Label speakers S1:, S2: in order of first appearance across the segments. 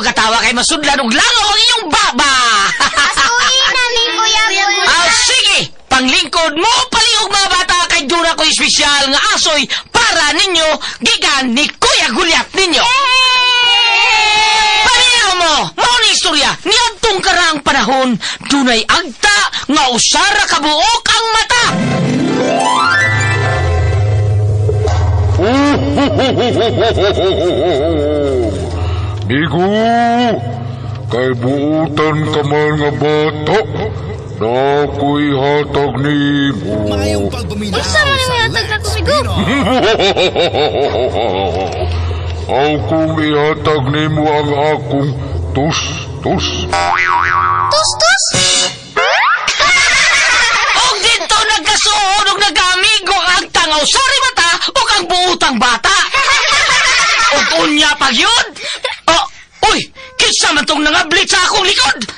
S1: katawa kay masudlan og langaw ang iyong baba.
S2: Asuhin namin, Kuya Gulyan.
S1: Sige, panglingkod mo palihog mga bata kay dura ko espesyal nga asoy para ninyo gikan ni Kuya Gulyat ninyo. Pareho mo, mao ni istorya, niadtong karang panahon, dunay agta nga usara kabuok ang mata.
S3: Migo, kay buutan ka man nga bata, na ako'y hatag ni mo.
S4: Mayong pagpaminaw
S2: Isa man yung hatag na kumigo.
S3: Akong ihatag ni mo ang akong tus-tus.
S2: Tus-tus?
S1: Og dito nagkasuod og nagamigo ang tangaw sari mata o kang buutang bata. Og unya pa yun. Uy, kinsa man tong nangablit sa akong likod.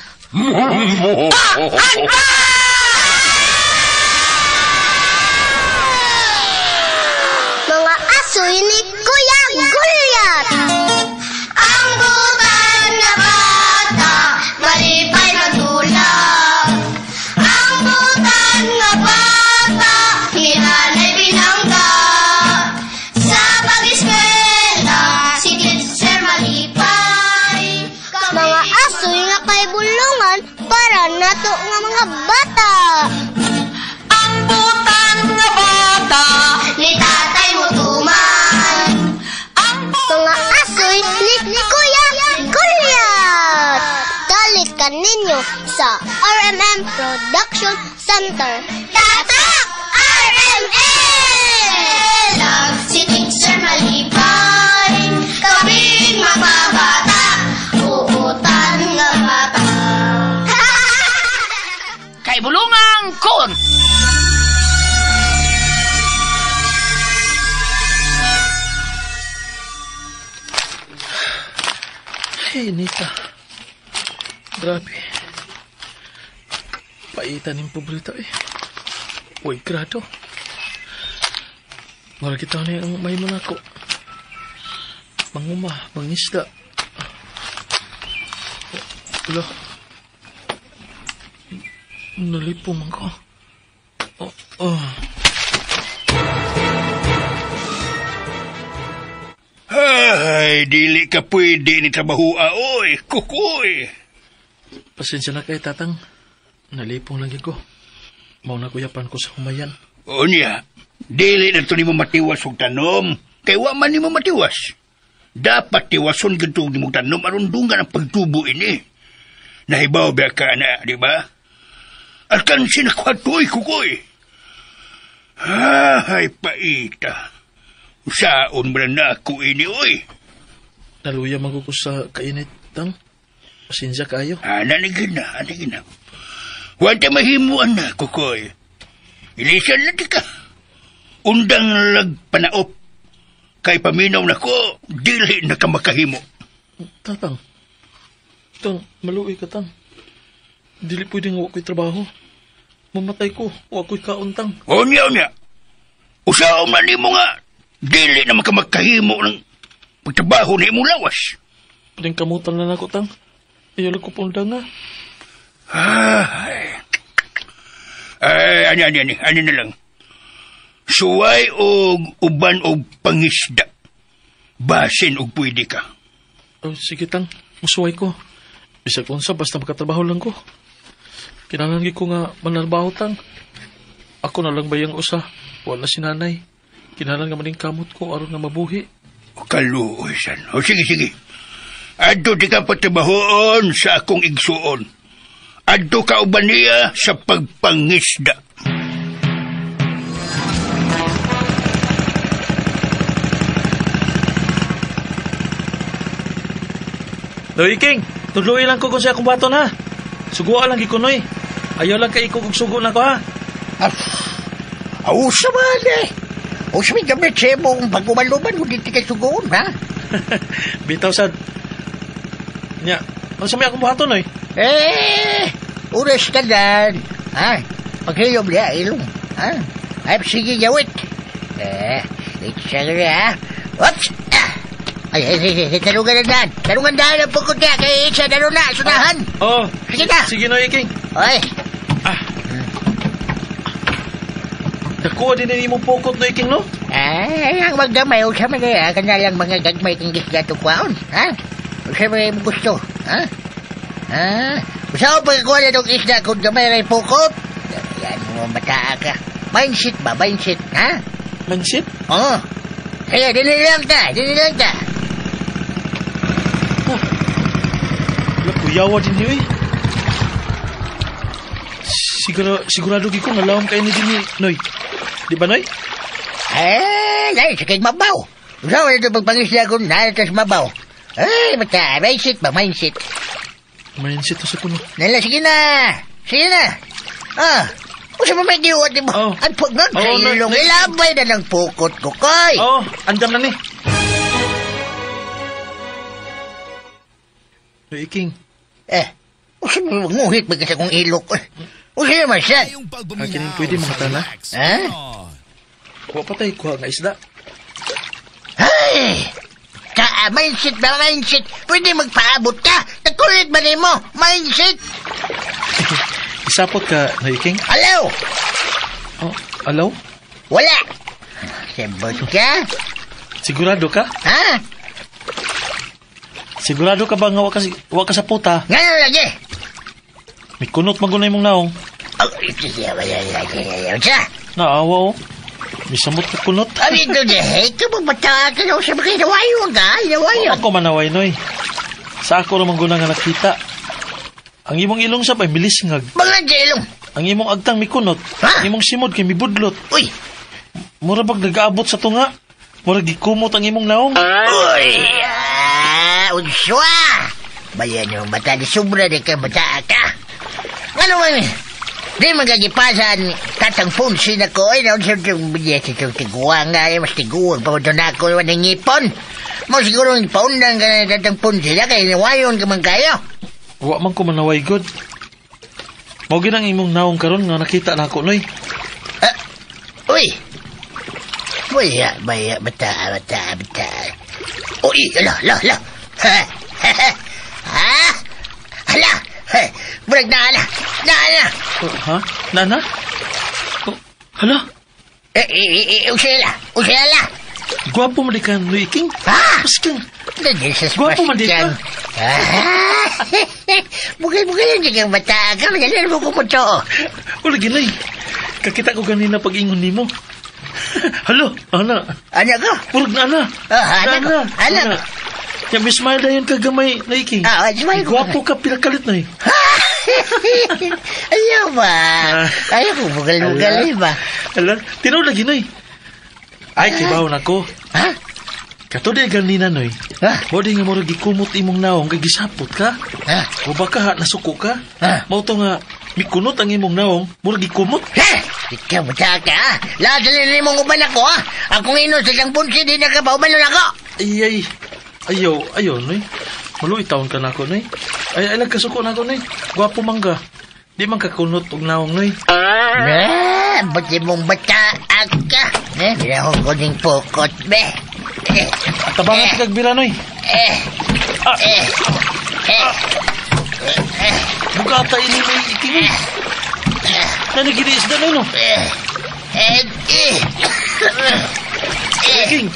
S2: Mga asoy ni Kuya Gulyat. Ang butan nga bata, malipay magdulag. Ang butan nga bata, hinanay binangga. Sa pag-eskwela, si teacher malipay. Mga asoy nga kay bulungan para nato nga mga bata.
S1: Ang butan nga bata.
S2: Ni tatay mo tuman. Mga asoy ni Kuya Gulyat. Dalit ka ninyo sa RMM Production Center. Tatak! RMM! Lang si teacher malipay. Kaming mga bata. Uutan nga bata.
S1: Kay bulungang kon.
S5: Hey, Nita. Grabe. Paitan yung paborito eh. Uy, grado. Wala kita na yung may manako. Manguma, mangisda. Wala. Nalipong man ko.
S4: Ay, dili ka pwede ni trabahua, oy, kukoy.
S5: Pasensya na kay tatang. Nalipong lagi ko. Mauna kuyapan ko sa humayan.
S4: O niya, dili na ito ni mo matiwas og tanom. Kay wa man ni mo matiwas. Dapat tiwason ganito ni mo tanom arundungan ang pagtubo ini. Nahibaw ba ka na, di ba? Alkan sinakwatoy, kukoy. Ay, paita. Saon mo na ako ini, oy.
S5: Naluya magkuko sa kainit, tang. Pasensya kayo.
S4: Nanigin na. Wala mahimuan na, kukoy. Ilisan na di ka. Undang lagpanaop. Kay paminaw na ko, dili na ka makahimo.
S5: Tatang. Tang, maluwi ka, tang. Dili pwedeng huwag ko'y trabaho. Mamatay ko, huwag ko'y kauntang.
S4: Unya. Usaw man ni mo nga. Dili na makamagkahimo ng pagtrabaho na imong lawas.
S5: Pwedeng kamutan na ako, tang. Ayaw lang ko pundang nga.
S4: Ano na lang. Suway og uban og pangisda. Basin og pwede ka.
S5: Sige, tang. Musuway ko. Bisag unsa, basta makatrabaho lang ko. Kinahanglan ko nga manarbaho, tang. Ako na lang bayang usa. Wala si nanay. Kinahanglan nga maning kamot ko aron nga mabuhi.
S4: Kaluoy, san. Sige. Adto di ka patrabahoon sa akong igsuon. Adto ka uban niya sa pagpangisda.
S5: Loy King, tuluy lang ko kung siya akong bato na. Suguan lang gikunoy. Ayaw lang kay ikog sugo na ko ha.
S6: Sa mali. Sa may gamit siya mong pag-umaluman, hindi kay sugoon, ha?
S5: Bitaw sad. Nya, ano sa may akong bato noy?
S6: Uras ka dan. Ha? Paghiyom niya, ilong. Ha? Ay, sige, gawit. It's siya ha? Oops! Tarungan na daan. Tarungan daan ang pukot niya. Kaya isa na na, sunahan.
S5: Oh,
S6: Sige na.
S5: sige Noy Iking.
S6: Oy.
S5: Nakuha din ni mo pokot Noy Iking, no?
S6: Ang magdamay, usa man na kanalang mga gagmay kang gisda to kwaon, ha? Usa man mo gusto, ha? Usa pa ko na dog isda kung gamay ray pukot. Yan mo mataa ka. Mindset ba, mindset, ha?
S5: Mansit?
S6: Oo. Kaya, dili lang ka.
S5: Kuyawa din niyo eh. Sigurado ko nalawang kayo ni din Noy. Di ba, Noy?
S6: Dahil sakit mabaw. Usa man ito pagpangisda ko na tas mabaw. Mata, mindset ba, mindset.
S5: Mindset to sa kuno.
S6: Nala, sige na. Usa pa may giwat mo.
S5: Oh.
S6: Ang pagnog sa
S5: Oh,
S6: ilong,
S5: na-
S6: ilabay na ng pukot ko, koy.
S5: Oh, andam na ni. Noy Iking,
S6: Usa mo nguhit ba kasi kong ilok? Usa naman siya.
S5: akin pwede mga tala.
S6: Ha?
S5: Kuha pa tayo kuha nga isda.
S6: Ay! Mindset ba, mindset? Pwede magpaabot ka. Nakulit ba rin mo? Mindset.
S5: Isapot ka, Noy Iking.
S6: Alaw!
S5: Oh, alaw?
S6: Wala. Sabot ka?
S5: Sigurado ka?
S6: Ha?
S5: Sigurado ka ba nga wa ka sa puta?
S6: Ngayon lagi.
S5: May kunot magunay mong naong.
S6: Siya.
S5: Naawa oh. May samot ka kunot.
S6: Abi ito deh. Ikaw magbata ka na sa mga inawayon ka. Inawayon.
S5: Ako manaway, Noy. Sa ako naman guna nga nakita. Ang imong ilong sa pa'y milisngag.
S6: Mga jelong.
S5: Ang imong agtang may kunot.
S6: Ha?
S5: Ang imong simod kay may budlot.
S6: Uy.
S5: Mura bag nag-aabot sa tunga. Mura gikumot ang imong naong.
S6: Uy. Unswa. Bayan yung mata di sobra di ka mata ka. Ano man? Di magagipasan tatang punsi na ko. Ay, naon sa bilyet ito tiguang nga. Mas tiguang pa ko na ako ng ngipon. Mo siguro yung paundang ka na tatang punsi na kaya niwayon ka man kayo.
S5: Wa man ko manaway god. Mao ginang imong naong karon nga nakita na ako, Noy.
S6: Uy. Baya, bata. Uy, ala. Hala. Bulag na, ala.
S5: Oh, ha? Nana? Oh, hala?
S6: Usela.
S5: Gwapo mo di ka, Noy Iking.
S6: Ha?
S5: Paskang.
S6: Jesus,
S5: Gwapo man di ka.
S6: Bukay lang kang bata ka. Magalan mo kumuto.
S5: Wala ginay. Kakita ko ganina pag-ingon nimo. Halo, ana.
S6: Anak ko?
S5: Purog na ana.
S6: Anak.
S5: Ya may smile na yun kagamay, Noy Iking.
S6: Smile ko.
S5: Gwapo ka, pinakalit na eh.
S6: Ayaw ba? Ayaw ko, bugal-bugal ba?
S5: Hala, tinaw lagi, Noy. Ay, kibaw na ko.
S6: Ha?
S5: Kato di ganina, Noy.
S6: Ha?
S5: Mo di nga mo gikumot imong naong kay gisapot ka.
S6: Ha?
S5: O baka nasuko ka.
S6: Ha?
S5: Mao to nga mikunot ang imong naong, mo gikumot.
S6: Ha? Ikaw bata ka, ha? Lahat salinin mong uban ako, ha? Akong ino sa isang punsi, di na ka pa ubanon ako.
S5: Ayaw, Noy. Maluwi taon ka na ako, Noy. Ay, nagkasuko na ako, Noy. Gwapo mangga. Di man kakunot og naong, Noy.
S6: Buti mong bata ka. Binahong ko ng pukot, be.
S5: Tabangan ka kagbira, Noy. Bugata ini, Noy Iking. Nanigilis na, Noy, no? Iking.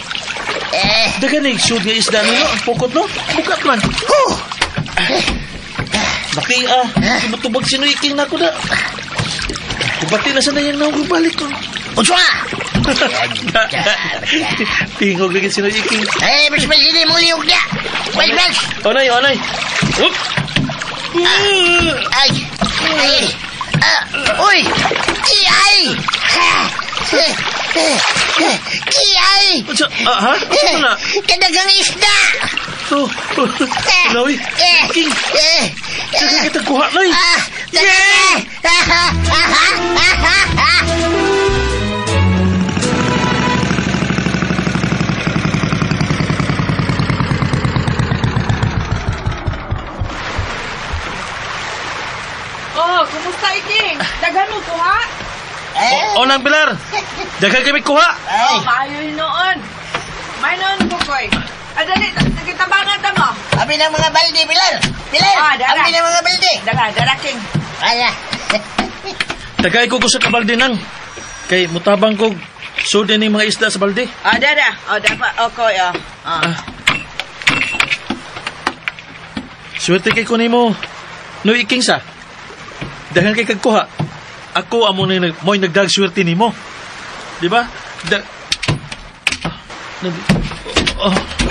S5: Dagan na iksud nga isda nilo, ang pukot, no? Bukat man. Baki, matubag si Noy Iking na ako na. Kubati na sana yung naong balik ko.
S6: Unswa!
S5: Pingog lagi si Noy Iking.
S6: Mas masili mong liyog niya. Mas.
S5: Onay. Up!
S6: Ay! Uy! Kiyay!
S5: Ha? Ano na?
S6: Kadagang isda!
S5: Noy! Iking! Saka kita kuha, Noy!
S7: Oh, kumusta Iking? Daghan mo kuha?
S5: O nang Pilar! Daghang kami kuha!
S7: Oh, maayo yun noon. May noon ko, Koy. Dali, nagkitabangan ta mo.
S6: Abi ng mga balde, Pilar. Pilar,
S7: Dara.
S6: abi ng mga balde.
S7: Dara, King.
S6: Ala.
S5: Tagay ko sa kabalde nang. Kay mutabang ko sudin ni mga isda sa balde.
S7: Dara. Dapat, okay,
S5: Swerte kay ko nimo. No iking sa. Dahil kay kagkuha. Ako amo na mo'y nagdag swerte nimo. Di ba?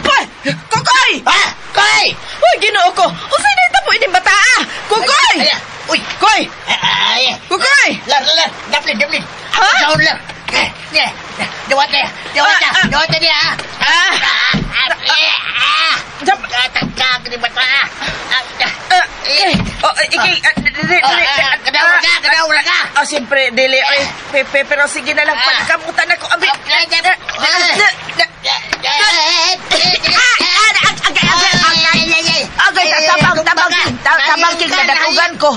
S7: Koy! Kokoy!
S6: Koy!
S7: Uy, ginoo ko. Usay na ito po ining bata, Kokoy!
S6: Uy!
S7: Koy!
S6: Ay!
S7: Kokoy!
S6: Lar! Daplin!
S7: Ha?
S6: Sahod, Lar! Dawat na niya, Tatagkag ni bata!
S7: Iking,
S6: Kadaw ka!
S7: siyempre, dili. Pero sige na lang, pagkamutan ako. Abi! Agay, tabang king nadatugan ko.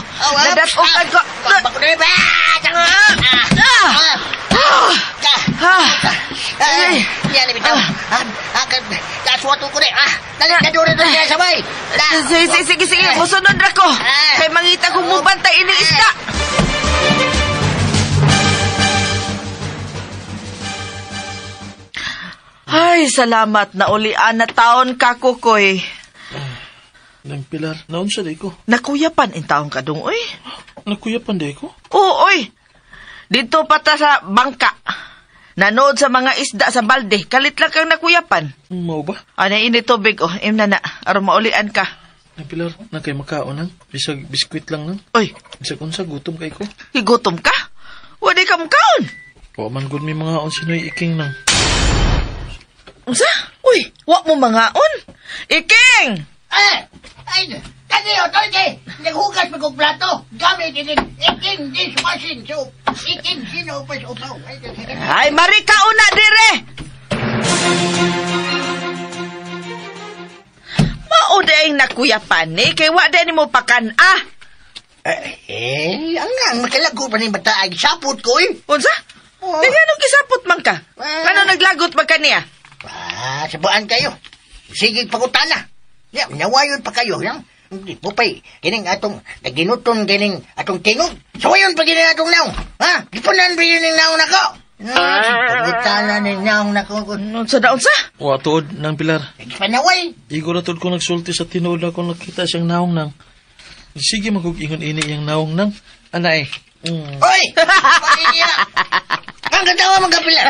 S6: Yan, bitaw. Kaswato ko rin. Nadurin na siya sabay.
S7: Sige, musunod na ko. Kay mangita kong mubantay ining isda. Ay, salamat na ulian na taon ka, Kukoy.
S5: Nang Pilar, naon siya di ko.
S7: Nakuyapan in taon ka dong, oy.
S5: Nakuyapan di ko?
S7: Oo, oy. Dito pa ta sa bangka. Nanood sa mga isda sa balde. Kalit lang kang nakuyapan.
S5: Mau ba?
S7: Ano ini tubig, na. Aron maulian ka.
S5: Nang Pilar, na kay makaon nang. Bisag biskwit lang nang.
S7: Oy,
S5: Bisag unsa gutom kay ko.
S7: higutom ka? Wadi ka makaon.
S5: Wa man gud mi mga on sinoy iking nang.
S7: Unsa? Uy, wa mo mangaon. Iking!
S6: Ay, kasi otoy, naghugas magong plato. Gamit iking dishwashing soap. Iking sino pa sa upaw.
S7: Ay, marika una dire. Mao daing nakuyapan ni kay wa day nimo pakan.
S6: Ang makalago pa ni bata ay sapot ko eh.
S7: Unsa?
S6: Oo.
S7: Di ganong kisapot man ka. Ano naglagot man ka niya?
S6: Sabuan kayo. Sige pagutana. Nawayon pa kayo. Hindi po pa'y kining atong naginuton kining atong tingog. Sawayon pa kining atong naong. Gipunan pa yun yung naong nako. Pagutana ng naong nako.
S7: Unsa da unsa?
S5: Wa tuod nang Pilar.
S6: Panaway.
S5: Igo na tuod ko nagsulti sa tinuod ako nakita siyang naong nang. Sige magug-ingon ini iyang naong nang. Anay.
S6: Oy! Ang katawa mga Pilar.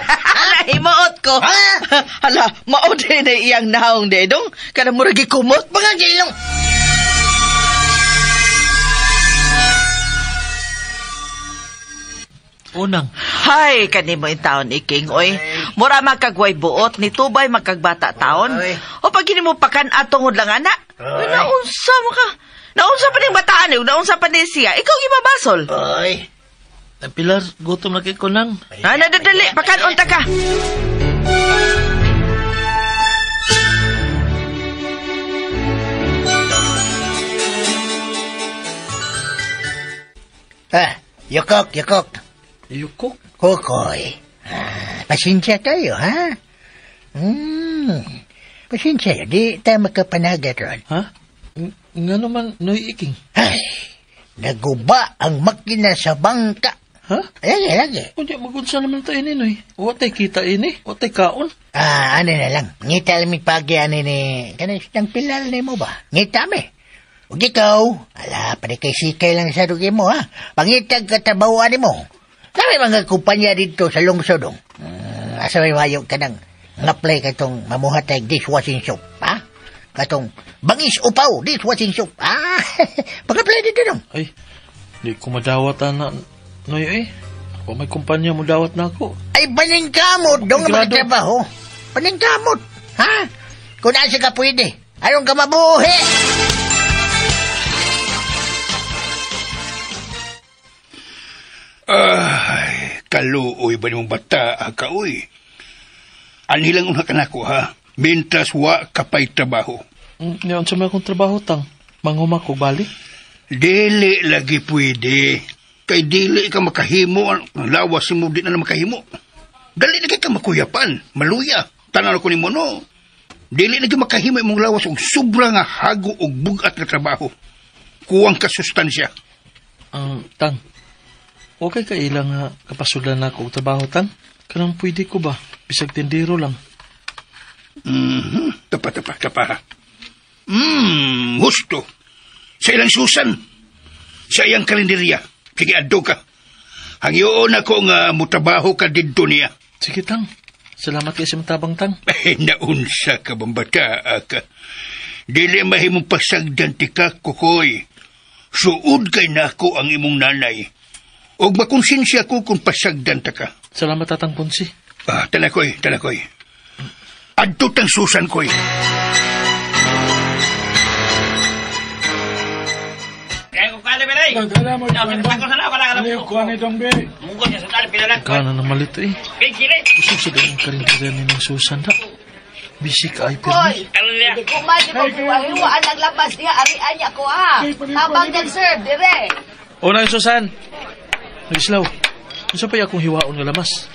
S7: Himaot ko. Hala, maod din na iyang naong dedong. Kada mo ragi kumot.
S6: Mga gilong.
S5: Unang.
S7: Hay, kanimo in taon iking, oy. Mura magkagway buot, ni tubay magkagbata taon.
S6: Oy.
S7: O pag mo pakan atungod lang, ana.
S6: Oy.
S7: Naunsa mo ka. Naunsa pa ning bataan, naunsa pa ni siya. Ikaw gibabasol.
S6: Oy.
S5: Nang Pilar, gutom na kay ko nang.
S7: Nadadali, pakan unta ka.
S6: Yukok.
S5: Yuko?
S6: Kukoy. Pasensya kayo, ha? Pasensya, di tayo makapanagat ron.
S5: Ha? Nga naman, noy iking.
S6: Ay, naguba ang makina sa bangka.
S5: Ha?
S6: Lagi.
S5: Kundi magunsa naman tayo ini, noy. Watay kita ini, watay kaon.
S6: Ano na lang. Ngita mi pagi ni kanas ng pilal ni mo ba? Ngita mi. Ug ikaw, ala pa kay sikay lang sa dugi mo ha. Pangitag katabawan mo. Dami mga kumpanya dito sa lungsod. Asa may mayo ka nang apply ka tong mamuhatay dishwashing soap, ha? Katong bangis upaw dishwashing soap. Pag-apply dito dong.
S5: Ay, di ko madawat na, noy O may kumpanya mo dawat na ako.
S6: Ay, paningkamot dong
S5: Grado.
S6: magtrabaho. Paningkamot, ha? Kung nasa ka pwede, anong ka mabuhi?
S4: Ay, kaluoy ba nimong bata, kauy? Anilang una ka nako, ha? Mintas wa kapay trabaho.
S5: Ngayon sa may akong trabaho tang, manghuma ko balik.
S4: Dili lagi pwede. Kay dili ka makahimo, ang lawas mo di na makahimo. Dali lagi ka makuyapan, maluya. Tanan ko ni mo, no? Dili na makahimo imong lawas og sobra nga hago og bugat nga trabaho. Kuwang ka sustansya.
S5: Tang, okay ka ilang kapasulan na ako og trabaho, Tang? Kanang pwede ko ba? Bisag tindero lang.
S4: Tapa. Gusto. Sa ilang susan. Sa iyang kalenderya. Sige, addo ka. Hangyoon ako nga mutabaho ka dito niya.
S5: Sige, Tang. Salamat kayo sa matabang, Tang.
S4: Naunsa ka bang bata ka? Dili mahimong pasagdan ti ka, Kukoy. Suod kay nako ang imong nanay. Og makonsensya ko kung pasagdan ta ka.
S5: Salamat, Tatang Ponsi.
S4: Talakoy. Adto tang susan koy.
S5: Kana na malit eh. Usog sa dalang karintiran ni ng Susan na. Bisik ay
S2: Koy, hindi ko man di maghiwa-hiwaan ang labas niya. Arian niya ko Tabang dyan, sir, dire.
S5: O na, Susan. Nagislaw. Gusto pa akong hiwaon nga lamas.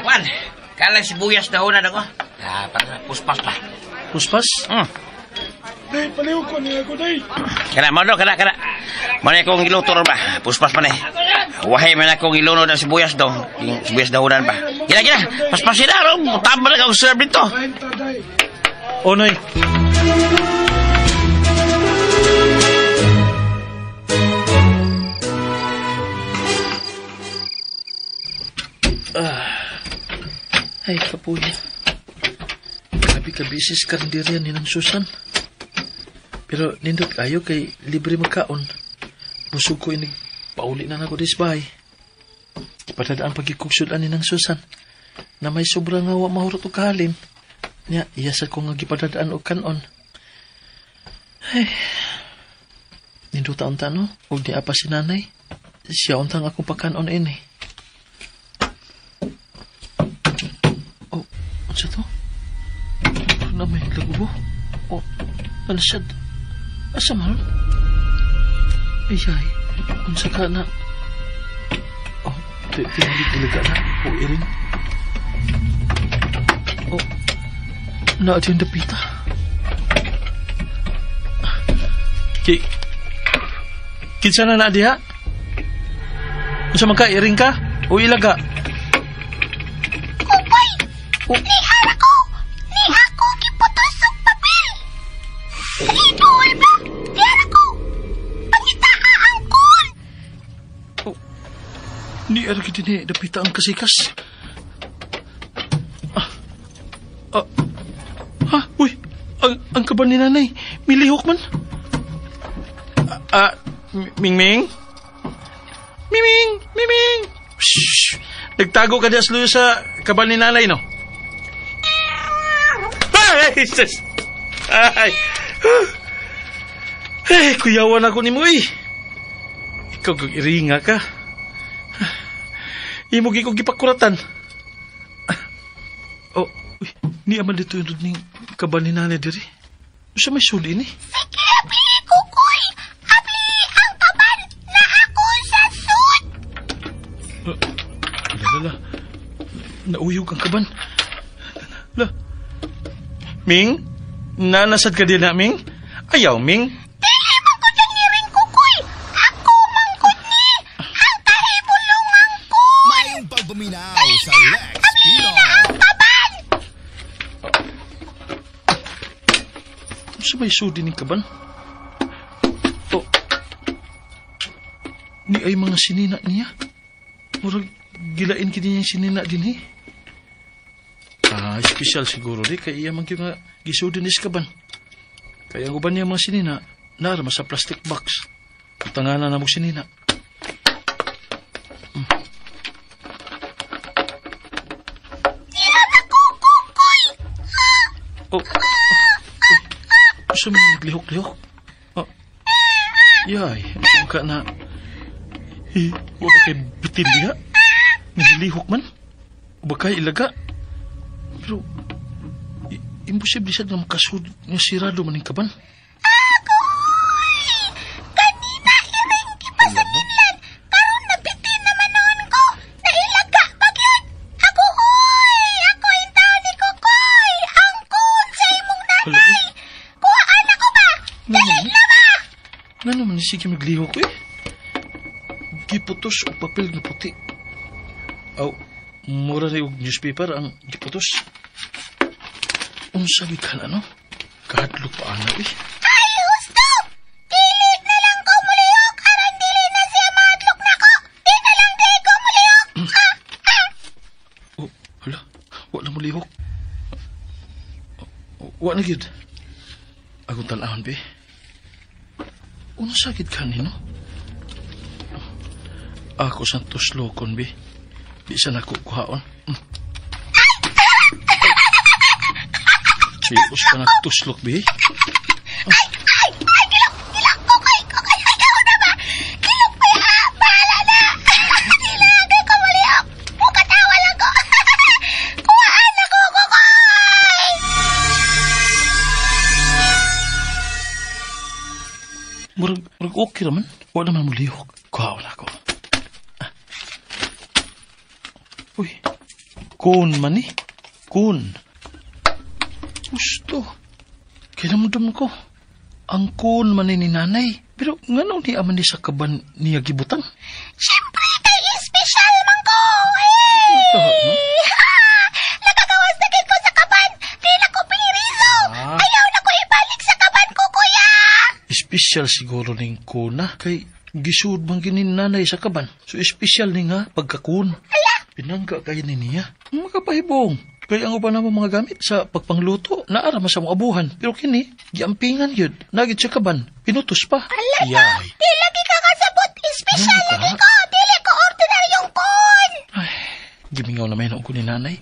S1: Kwan. Kala sibuyas dahonan ako. Para puspas pa.
S5: Puspas?
S3: Day, paliw ko niya ako, day.
S1: Kana. Mana akong iluto ba? Puspas pa na eh. Wahay man akong ilunod ng sibuyas daw. Yung sibuyas dahonan ba? Gina. Paspasin na, ro. Tama na akong serve dito.
S5: O, Noy. Ay, kapuya. Grabe ka bisis karindirian ni ng Susan. Pero nindot kayo kay libre magkaon. Busog ko inig pauli na ako disbay. Ipadadaan pagkikugsudan ni ng Susan na may sobrang nga mahurot o kahalin. Nya, iyasad ko nga gipadadaan o kanon. Ay, nindot taon tano, huwag niya pa si nanay. Siya untang akong pakanon ini. Ano to? Na may lagubo? O, nalasad. Asa man? Ay, unsa ka na? O, tinalik na. O, iring. O, naat yung dapita. Kinsa na diha? Unsa man ka, iring ka? O, ilaga?
S2: Ni ako giputos og papel. Idol ba? Diyan ako. Pangita angkol.
S5: Ni argi din dapita ang kasikas. Uy, ang kaban ni nanay, milihok man. Mingming? Miming! Shhh! Nagtago ka diya sa kaban ni nanay, no? Ay, sis! Ay, kuyawan ako ni mo, eh. Ikaw kag iringa ka. Imog ikaw gipakuratan. Oh, uy, ni aman dito yun ni kaban ni nanay diri. Sa may suli ni?
S2: Sige, abli, Kukoy. Abli, ang kaban na ako sa sud.
S5: Lala, nauyog ang kaban. Ming? Nanasad ka din na, Ming? Ayaw, Ming?
S2: Dili magkod ang niring, Kukoy. Ako mangkod ni. Ang kahibulungan ko.
S8: Mayong pagbuminaw sa Lex Pino.
S2: Ang kaban.
S5: Sa may sudi ni kaban? Oh. Ni ay mga sinina niya. Murag gilain kini niya sinina din eh. Espesyal siguro di kay iya man nga gisudin is kaban. Kaya ang uban niya mga sinina narama sa plastic box. Tanganan na mo sinina. Oh. Gusto mo na naglihok-lihok? Oh. Yay, gusto ka na wala kay bitin diha. Naglihok man. Baka ilaga. Pero, imposible siya na makasud nga sirado man yung kaban.
S2: Agoy! Kanina hiring kipasaginlan. Karon nabitin naman noon ko. Nahilaga pag yun. Ako, hoy! Ako yung tao ni Kukoy. Ang
S5: Nga naman, sige magliho ko eh. Giputos o papel na puti. Aw, mura na yung newspaper ang giputos. Unsa gikan ano? Kahadlok pa ana eh.
S2: Ay, husto! Dili na lang ko mulihok aron dili na siya madlok na ko. Di na lang di ko mulihok.
S5: Oh, hala, wala mo lihok. Wala na gyud. Akong talahon, be. Unsa gid kanino? Ako sa tuslokon, be. Di sa nako kuhaon. Siyos ka nagtuslok, be.
S2: Ay, kilok, kukoy, ayaw na ba? Kilok pa ya, bahala na. Dili na di ko mulihok. Mukatawa lang ko. Kuhaan ako, kukoy!
S5: Murag okay naman. Wala naman mo lihok. Kuhaon ako. Uy, kun man eh. Kun. Gusto. Kinamdam ko. Ang kun man ni nanay. Pero nga nung di aman ni sa kaban niya gibutang.
S2: Siyempre, kay espesyal man ko. Nakagawas na ko sa kaban. Di na ko piniriso. Ayaw na ko ibalik sa kaban ko, kuya.
S5: Espesyal siguro ning kuna. Kay gisud bang ginin nanay sa kaban. So espesyal ni nga pagkakun. Pinangga kayo ni niya. Makapahibong. Kaya ang uban naman mga gamit sa pagpangluto, naarama sa mga abuhan. Pero kini, giampingan yun. Nagit sa kaban. Pinutos pa.
S2: Ala na, di lagi ka kasabot. Espesyal lagi ko. Dili ko ordinaryong kon.
S5: Ay, gimingaw na may noong ko ni nanay.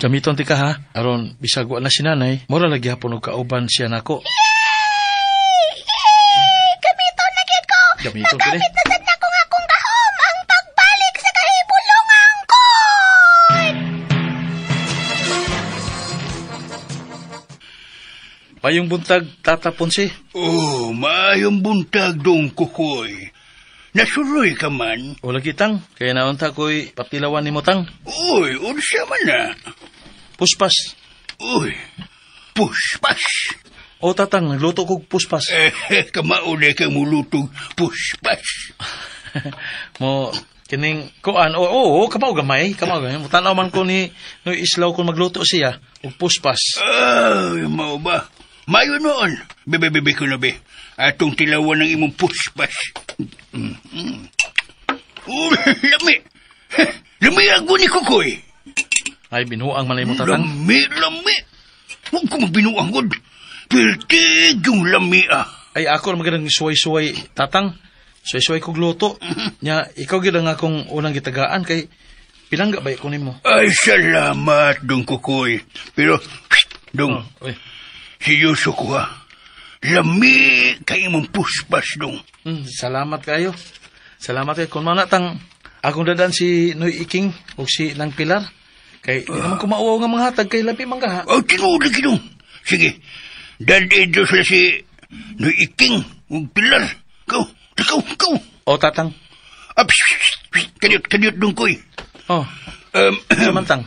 S5: Gamiton ti ka ha. Aron, bisagwa na si nanay. Mura lagi hapon o kauban siya nako.
S2: Gamiton na gid ko.
S5: Gamiton ko
S2: Nagamit na sad na ko nga kung gahom ang pagbalik sa kahibulungan ko.
S5: Payong buntag, Tata Ponce.
S4: Oh, maayong buntag dong kukoy. Nasuroy ka man.
S5: Wala kitang. Kaya naunta ko'y patilawan ni Motang.
S4: Uy, unsa man na.
S5: Puspas.
S4: Uy, puspas.
S5: O Tatang, nagluto kong puspas.
S4: Kamaunay kang mulutog puspas.
S5: Mo, kining kuan. Oo, kamaw gamay. Mutanaw man ko ni Islaw kung magluto siya. O puspas.
S4: Ay, mau ba? Mayo noon. Bebe ko na be. Atong tilawan ng imong puspas. Lami. Lami ako ni Kukoy.
S5: Ay, binuang malay mo, Tatang.
S4: Lami. Huwag ko magbinuang god. Piltig yung lami
S5: Ay, ako na magandang suway-suway, Tatang. Suway-suway kong luto. Nya, ikaw gila nga akong unang gitagaan kay pilangga ba ikunin mo?
S4: Ay, salamat, Dong Kukoy. Pero, Dong, si Yuso ko ha. Lami kayo mong puspas, Dong.
S5: Salamat kayo. Salamat kayo. Kung mga natang, akong dadan si Noy Iking o si Nang Pilar. Kay, di naman kumauaw nga mga hatag kay labi mangga ha.
S4: Tinuod lagi, Dong. Sige, dadido sila si Noy Iking o Pilar. Kau.
S5: O, Tatang.
S4: Kanyot, Dong Koy.
S5: Samantang.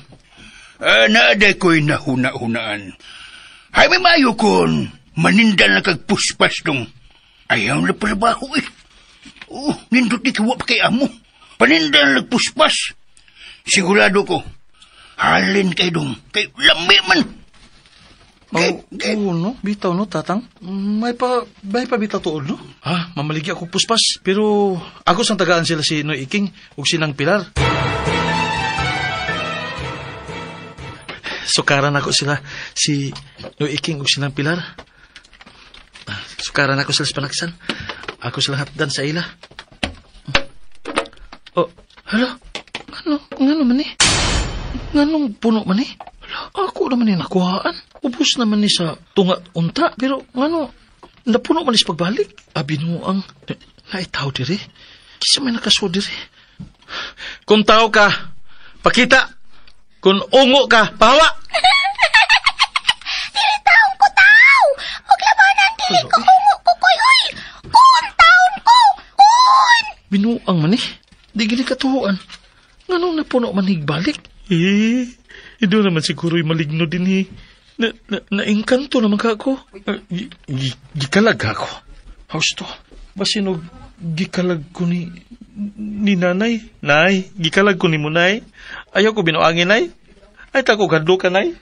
S4: Naaday ko'y nahuna-hunaan. Hay may mayo kon, manindal na kagpuspas dong. Ayaw na palabaho eh. Nindot ni kiwa pa kay amo. Panindal na nagpuspas. Sigurado ko, halin kay dong, kay lami man.
S5: No? Bitaw no, Tatang? May pa bitaw tuol, no? Mamaligi ako puspas. Pero ako sang tagaan sila si Noy Iking o si Nang Pilar. Sukaran ako sila si Noy Iking o si Nang Pilar. Sukaran ako sila sa panaksan. Ako sila hatdan sa ila. Hala? Ano man eh? Nganong puno man eh? Ako naman yung nakuhaan. Ubus naman ni sa tunga unta. Pero ano, napuno man ni sa pagbalik. Binuang, naitaw diri. Kisa may nakaswa diri. Kung tao ka, pakita. Kung ungo ka, pahawa.
S2: Dili taon ko tao. Huwag labanan, dili ko ungo ko koy. Kun taon ko. Kun.
S5: Binuang man eh. Di gini katuhuan. Nganong napuno man higbalik? Ito naman siguro'y maligno din eh. Naingkanto naman ka ako. Gikalag ako. Hausto, basin og gikalag ko ni nanay. Nay, gikalag ko ni mo, nay. Ayaw ko binuangin, nay. Ay, tako gadlo ka, nay.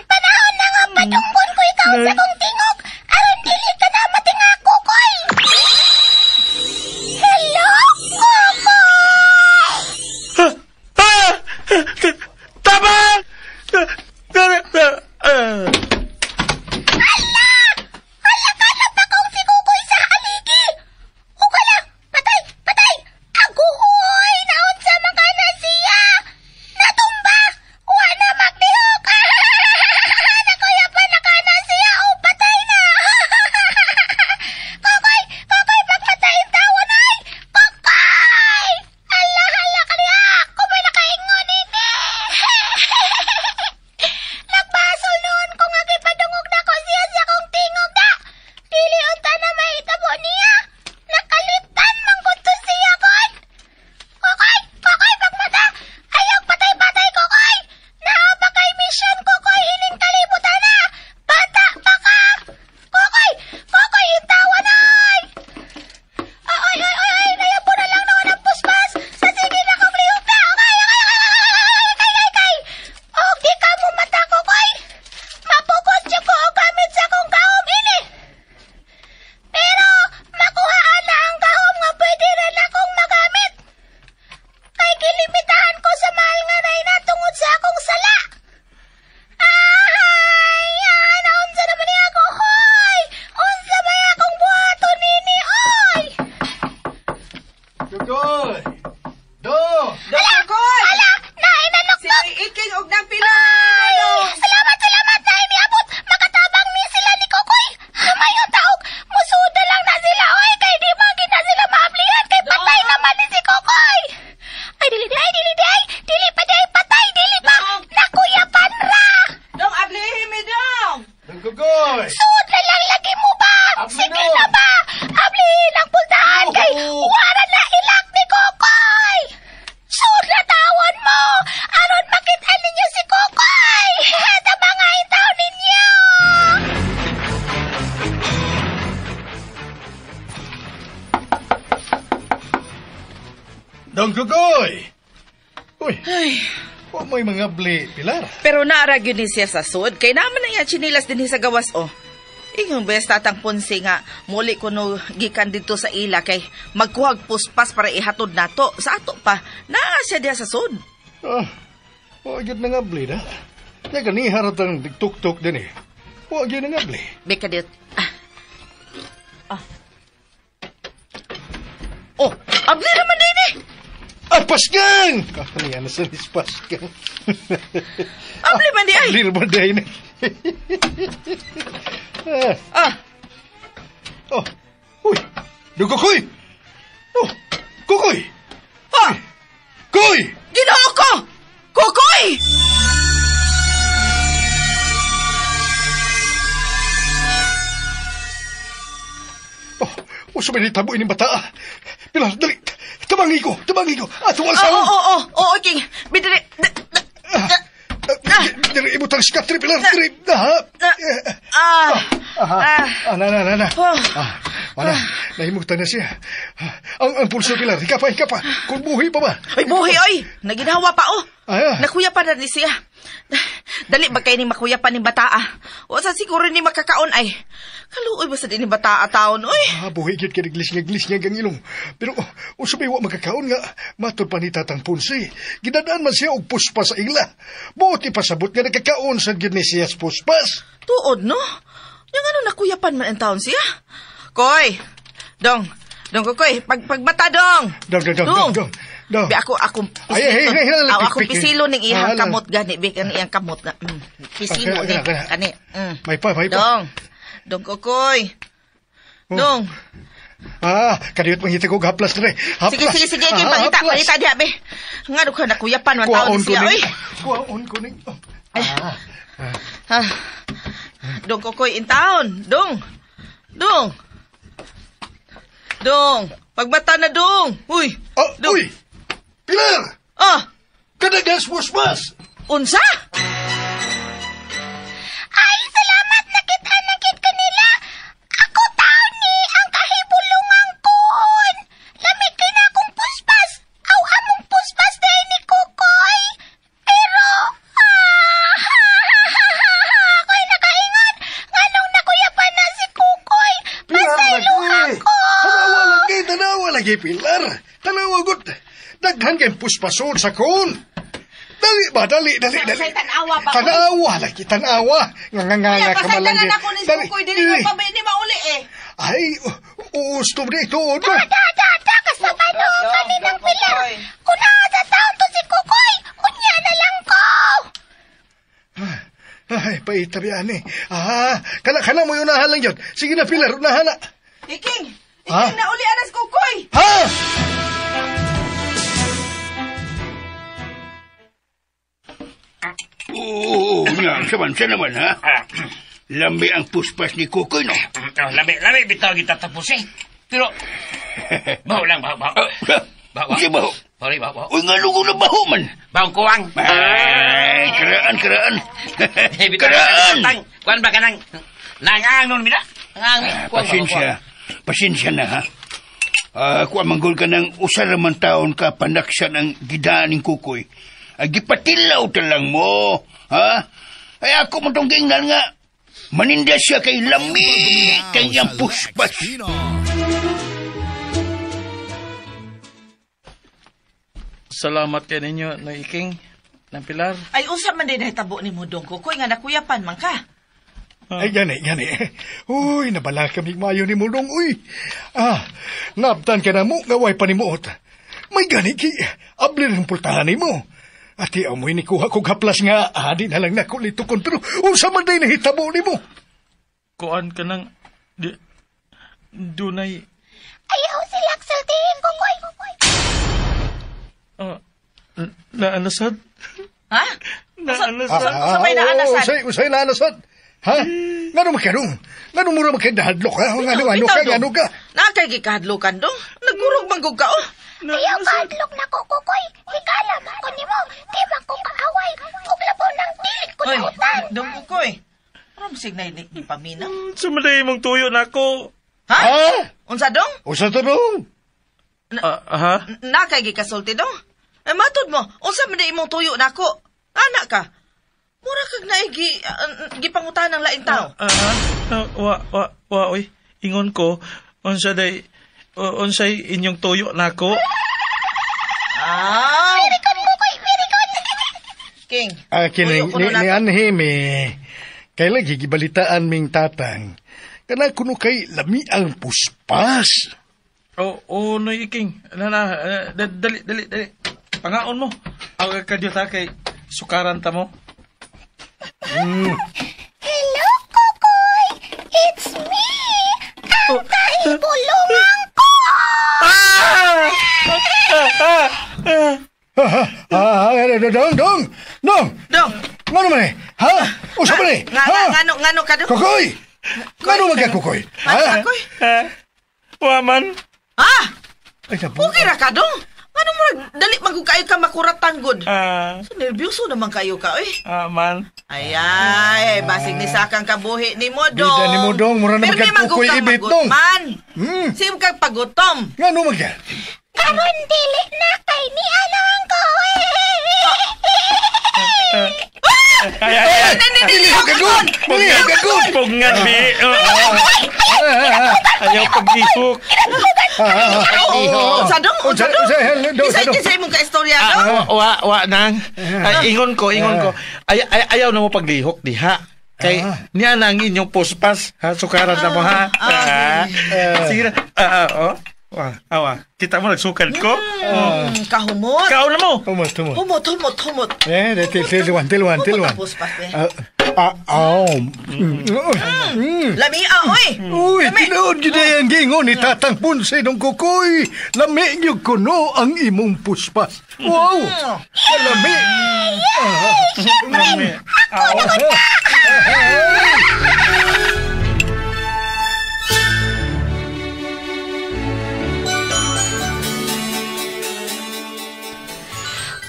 S2: Panahon na nga padungkon ko ikaw sa kong tingog. Aron dili ka na matingako, koy. Hello, Kokoy!
S5: Tama!
S2: Hala ka na pa kong si Kokoy sa haligi. Ukala, patay. Aguhoy, naunsa man ka na siya. Natumba, wala magdihok. Nakuya pa na ka na siya, o patay na. Kokoy, pagpatay ang tawon ay. Kokoy! Hala ka niya, kumay nakaingon ini. Nagbasol noon ko nga gipadungog na ko siya sa kong tingog na. Dili unta na mahitabo niya. Nakalitan man ko to siya, kon. Kokoy, pagmata. Ayaw patay, Kokoy. Naapa kay mission, Kokoy, ining kalibutan na. Bata pa ka. Kokoy, intawan ay. Ay, nayabo na lang noon ang puspas. Sa sige na kong lihok na. Kay. Og di ka mo mata, Kokoy. Mapukot siya ko og gamit sa kong kahom ini. Pero, makuhaan na ang kahom nga pwede rin akong magamit. Kay gilimitahan ko sa mahal nga na tungod sa akong sala. Ay, naunsa naman niya ako, hoy. Unsa ba akong buhaton nini, oy.
S3: Kokoy! Do!
S7: Kokoy!
S2: Ala, nainanok mo.
S7: Iking og nang pilong.
S2: Salamat na iniabot. Makatabang mi sila ni Kokoy. Mayo taog. Musuda lang na sila, oy. Kay di magin na sila maablihan. Kay patay naman ni si Kokoy. Ay, dili. Dili pa, patay. Dili pa. Nakuyapan ra.
S7: Dong, ablihin mi, dong.
S3: Kokoy!
S2: Suod na lang lagi mo ba? Sige na ba? Ablihin ang pultahan kay wala na ilak ni Kokoy. Suod na tawon mo. Aron makita ninyo si Kokoy. Tabangayin taon ninyo.
S3: Dong Kokoy! Uy, wa may mga bli, Pilar.
S7: Pero naarag yun ni siya sa sud. Kay naman na yan chinilas din sa gawas, oh. Ingon bes tatang punsi nga, muli ko no gikan dito sa ila kay magkuhag puspas para ihatod nato. Sa ato pa, naa siya diya sa sud.
S3: Wa gyud na nga bli na. Nga gani harat ang tuk-tuk din eh. Wa gyud na nga bli.
S7: Beka dit. Oh, abli naman din eh.
S3: Pasgang! Kakaniyan na sa Pasgang.
S7: Abli man di ay.
S3: Abli naman din eh. Uy! Do Kokoy! Oh! Kokoy! Koy!
S7: Ginoo ko! Kokoy!
S3: Uso may nitabo ini bata. Pilar, dali! Tabangi ko! Ato ang
S7: Oo,
S3: sahong!
S7: okay. Bidiri.
S3: Dali, ibutang sikat, Pilar! Dali! Ana, nahimugtan na siya. Ang pulso, Pilar, hika pa. Kung buhi pa ba?
S7: Ay, buhi, oy. Naginawa pa, oh.
S3: Ay,
S7: Nakuya pa na ni siya. Dali ba kayo ni makuya pa ni bataa? O sa siguro ni makakaon ay. Kaluoy ba sa din ni bataa taon, oy?
S3: buhi gid kay glis nga ang ilong. Pero usabay wa magkakaon nga matod pa ni Tatang Punsi. Gidadaan man siya og puspas sa ila. Buti pasabot nga nagkakaon sa gid ni siya puspas.
S7: Tuod, no? Yung ano nakuyapan man ang taon siya? Koy! Dong, Kokoy, pagbata, dong!
S3: Dong.
S7: Bi ako pisilo ning ihang kamot gani, bi kan iyang kamot na. Pisilo ni kani.
S3: May pa.
S7: Dong Kokoy. Dong.
S3: Kadiyot mangita ko haplas dre.
S7: Sige, panita diha be. Ngano ka nakuyapan man taon siya, oy.
S3: Kuwaon ko ning.
S7: Dong Kokoy in town. Dong, pagbata na dong. Uy.
S3: Uy. Pilar! Kadagas puspas!
S7: Unsa?
S3: lagi, Pilar. Tanawagot. Daghan kayong puspason sa kon. Dali ba? Dali.
S7: Say, tanawa pa ko.
S3: Tanawa lagi, tanawa. Nganganga ka malang.
S7: Pasay ako ni Sukoy, dili mo pa ni mauli eh.
S3: Ay, ustom na ito.
S2: Kasabay no, kaninang Pilar. Kung nakatataon to si Kukoy, unya na lang ko.
S3: Ay, paitabi ani. Kana mo yung unahan lang yun. Sige na, Pilar, unahan na.
S7: Iking
S3: Ha?
S7: na uli anas Kukoy.
S3: Ha?
S4: Oo, siya naman, ha? Lambi ang puspas ni Kukoy, no?
S1: Labi, bitaw kita tapos eh. Pero, baho lang, baho.
S4: Sige, baho.
S1: Sorry, baho.
S4: Uy, nga lugo na baho man.
S1: Baho kuwang.
S4: Ay, karaan.
S1: Karaan. Kuwan ba ka nang nangang nun, mina?
S4: Pasensya na, ha? Kuwan manggol ka ng usaraman taon ka panaksan ang gidaan ng Kukoy. Gipatilaw talang mo, ha? Ay ako mo tong gingnan nga. Maninda siya kay lami, kay ang puspas.
S5: Salamat kay ninyo, no Iking, ng Pilar.
S7: Ay, usap man din tabo ni Mudong Kukoy nga nakuyapan man ka.
S3: Ay, gani. Uy, nabala kami mayo ni Mulong, uy. Naptan ka na mo, ngaway pa ni Moot. May gani ki, abli ng pultahan ni mo. Ati amoy ni kuha kong haplas nga, di na lang nakulito kon, pero unsa man day nahitabo ni mo.
S5: Kuan ka ng... Dunay...
S2: Ayaw sila sultihin, Kukoy.
S5: Naanasad?
S7: Ha?
S5: Naanasad?
S7: Usapay na anasan.
S3: Usay na anasad. Ha? Ngano makanong? Ngano mura makadahadlok, ha? Ngano ka?
S7: Nakagikahadlokan dong. Nagurog manggog ka, oh.
S2: Ayaw kahadlok na ko, Kukoy. Hikala man ko ni mo. Di man ko kaaway. Huwag labaw ng dilit ko
S7: Oy,
S2: na utan.
S7: Dong Kukoy. Parang signay ni Pamina.
S5: Sumaday mong tuyo na ako.
S7: Ha?
S3: Ha?
S7: Unsa dong?
S3: Usa to dong.
S5: Ha?
S7: Nakagikasulti dong? Matod mo, unsa man imong tuyo nako? Anak ka. Mura kag naigi gipangutan ng laing tao.
S5: Oy. Ingon ko, unsay inyong tuyo nako?
S2: Mirikon, Kukoy, mirikon.
S7: King.
S3: Ni Anhim, kailan gigibalitaan ming tatang. Kana kuno kay lami ang puspas.
S5: No Iking. Dali. Pangaon mo. Awag ka diyo ta kay sukaran ta mo.
S2: Hello, Kukoy. It's me. Ang kahibulungan ko.
S3: Dong!
S7: Dong.
S3: Ngano man eh? Ha? Usa man eh? Ha?
S7: Ngano ka dong?
S3: Kukoy! Ngano magkakukoy? Ha?
S7: Kukoy.
S5: Waman.
S3: Ay, nabu.
S7: Okay ra ka dong. Ano mo dali magkayo ka makuratan gud. So, nervyoso naman kayo ka, eh.
S5: Man.
S7: Ay, basig ni sakang kabuhi ni mo dong.
S3: Bida ni mo dong, mura na magkakukoy ibit dong.
S7: Man. Sim kag pagutom.
S3: Ngano magka?
S2: Karon dili na kay ni alang ko.
S3: Dili ka gagod! Dili ka gagod!
S5: Pungan, bi. Ayaw paghihok.
S7: Sa dong. Isa imong ka-istorya dong.
S5: Wa nang. Ingon ko. Ayaw na mo paglihok diha. Kay niya nang inyong puspas, ha, sukaran na mo, ha. Sige na. Kita mo nagsukan ko.
S7: Kahumot.
S5: Kao na mo.
S7: Humot.
S3: Tiluan.
S7: Puspas, eh. Lami, oy.
S3: Uy, tinuod gina yung gingon ni Tatang Ponce ng Kukoy. Lami niyo kuno ang imong puspas. Wow! Lami!
S5: Lami.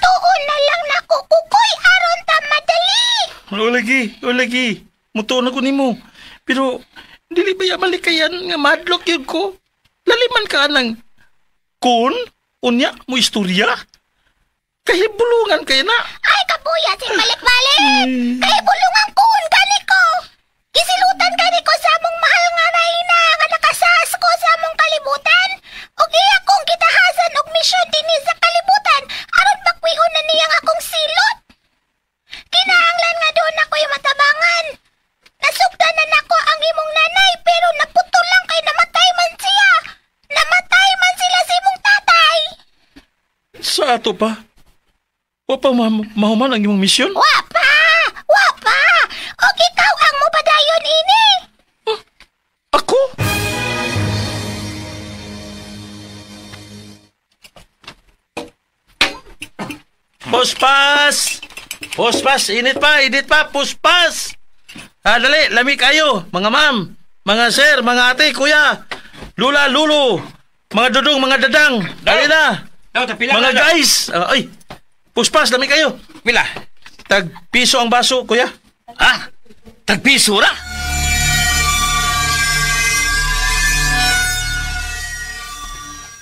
S2: Tuon na lang na ko, Kukoy, aron ta madali.
S5: Ulagi. Mutuon ako nimo. Pero, dili ba malikayan nga madlok yun ko? Laliman ka ng kun? Unya mo istorya? Kahibulungan kayo na.
S2: Ay, kapuya, sin balik-balik. Kay bulungan kun kani ko. Gisilutan kani ko sa among mahal nga rayna nga nakasas ko sa among kalibutan. O iya kong
S5: Sa ato pa? Wa pa mahuman ang imong misyon?
S2: Wapa! Wapa! O ikaw ang mo padayon ini.
S5: Ako? Puspas! Puspas! Init pa! Puspas! Dali, lami kayo, mga ma'am, mga sir, mga ate, kuya, lula, lulo, mga dudong, mga dadang, dali na! Mga guys! Ay, puspas, lami kayo.
S1: Pila?
S5: Tag-piso ang baso, kuya.
S1: Ha? Tagpiso ra?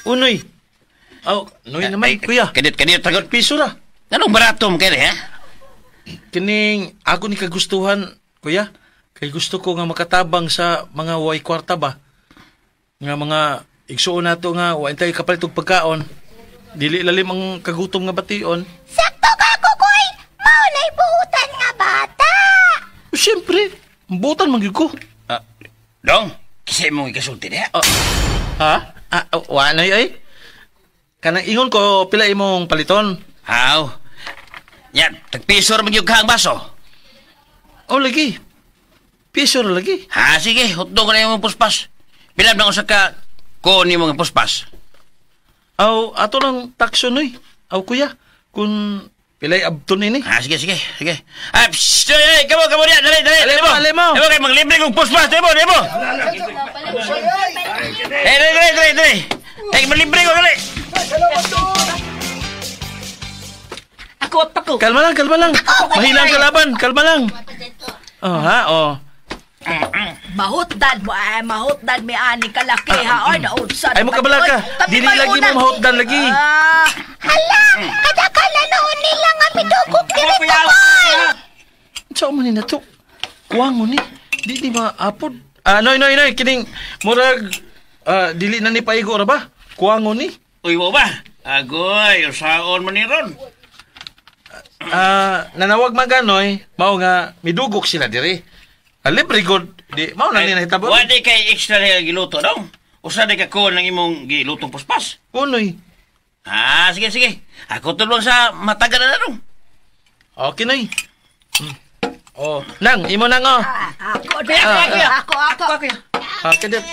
S5: Unoy. Noy naman, kuya.
S1: Kadit, tagot.
S5: Piso ra.
S1: Anong baratom ka ha?
S5: Kining ako ni kagustuhan, kuya. Kay gusto ko nga makatabang sa mga way kwarta ba. Nga mga igsuon nato nga wa intay kapalit og pagkaon. Dili lalim ang kagutom nga bation.
S2: Sakto ka, Kukoy! Mao na'y buutan nga bata!
S5: Siyempre, butan man gyud ko.
S1: Dong, kisay mong ikasulti niya.
S5: Ha? Wa na ay. Kanang ingon ko pila imong paliton.
S1: Aw. Yan, tagpiso ra magyug ka ang baso.
S5: Lagi. Piso ra lagi.
S1: Ha, sige, hotdog na yung puspas. Pilab na ko sa ko ni mga puspas.
S5: Ato lang takso noy. Kuya, kun pilay abton ini.
S1: Ha, sige. Psst, kamo diyan, dali.
S5: Alay mo.
S1: Ebo kay maglibre kong puspas, debo. Dali. Maglibre ko, dali. Ako.
S5: Kalma lang. Mahilang kalaban, kalma lang.
S7: Mahutdan may ani kalaki ha. Ay, naunsan.
S5: Ay mo kabala ka. Dili lagi mo mahutdan lagi.
S2: Hala! Kadaka na noon nila nga midugok diri Kukoy!
S5: Saan man na to? Kuwangon ni. Di maapod. Noy. Kining murag dili na ni paigo ra ba? Kuwangon ni.
S1: Uy, mo ba? Agoy, usaon man ni ron.
S5: Nanawag man ganoy, mao nga midugok sila diri. Libre good. Di mao na ni nahitabo.
S1: Wadi kay extra na giluto dong. Usa di ka ko ng imong gilutong puspas.
S5: Unoy.
S1: Sige. Ako tulong sa matagal na dong.
S5: Okay noy. Nang imo nang
S7: Ako.
S5: Kadit.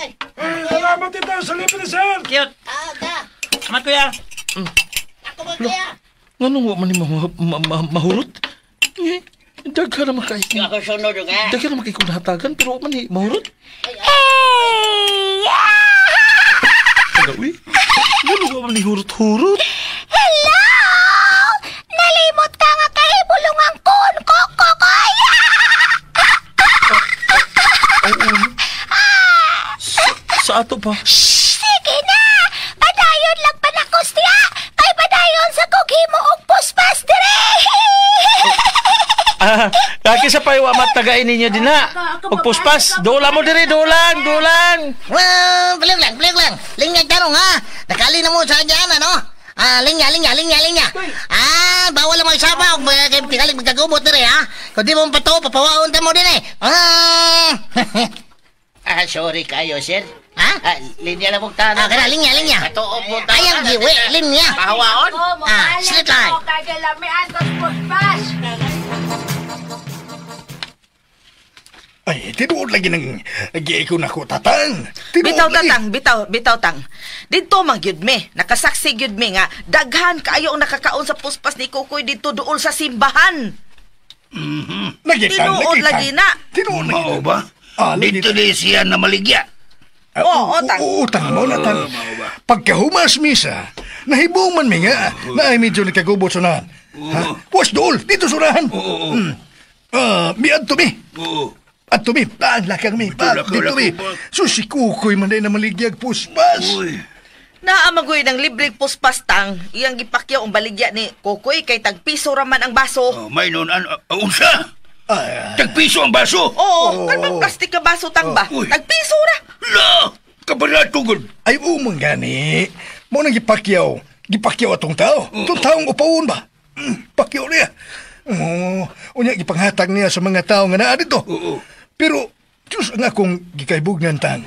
S3: Salamat ito sa libre, sir.
S1: Cute. Salamat, kuya.
S2: Ako ba kaya?
S5: Nganong wa man ni mahurot? Daghan na makay.
S6: Ako sunod nga.
S5: Daghan na makay kung nahatagan, pero wa man ni mahurot. Uy, nganong wa man ni hurot-hurot?
S2: Hello! Nalimot ka nga kahibulungan kun, Kukoy!
S5: Sa ato pa.
S2: Sige na! Padayon lang pa na kustya! Kay padayon sa kughimo og puspas dire!
S5: Laki sa payo amat tagain ninyo din ha. Og puspas, dola mo diri, dolang.
S6: Well, balik lang. Linya tarong ha. Nakali na mo sa dyan, ano? Linya. Bawal lang magsama og tikalig magkagubot dire ha. Kung di mo pato, papawaon ta mo din eh. Sorry kayo, sir. Ha? Linya na mong tanong. Kaya linya. Katuo po tayo. Ayang giwi, linya. Pahawaon? Straight line.
S3: Ay, tinuod lagi ng nag-iikon ako, tatang.
S7: Bitaw tang. Dito man gyud me, nakasaksi gyud me nga daghan kaayo ang nakakaon sa puspas ni Kukoy dito duol sa simbahan. Tinuod lagi na.
S3: Tinuod lagi na.
S4: Mao ba? Dito di siya na maligya.
S7: Tang.
S3: Tang mo na, tang. Pagkahumas misa, nahibong man mi nga na ay medyo nagkagubot sunahan. Was dool, dito sunahan. Miad to mi. At to mi, lakang mi, dito mi. So si Kukoy man ay na maligyag puspas.
S7: Naamagoy ng libreng puspas tang, iyang gipakyaw ang baligya ni Kukoy kay tagpiso raman ang baso.
S4: May noon, unsa? Tagpiso ang baso?
S7: Oo, kanang plastik ka baso tang ba? Tagpiso ra.
S4: La! Kabalatugod.
S3: Ay umang gani. Mo nang gipakyaw atong tao. Itong taong upawon ba? Pakyaw niya. Unya gipanghatag niya sa mga tao nga naa dito. Pero, Diyos nga akong gikaibugnan tang.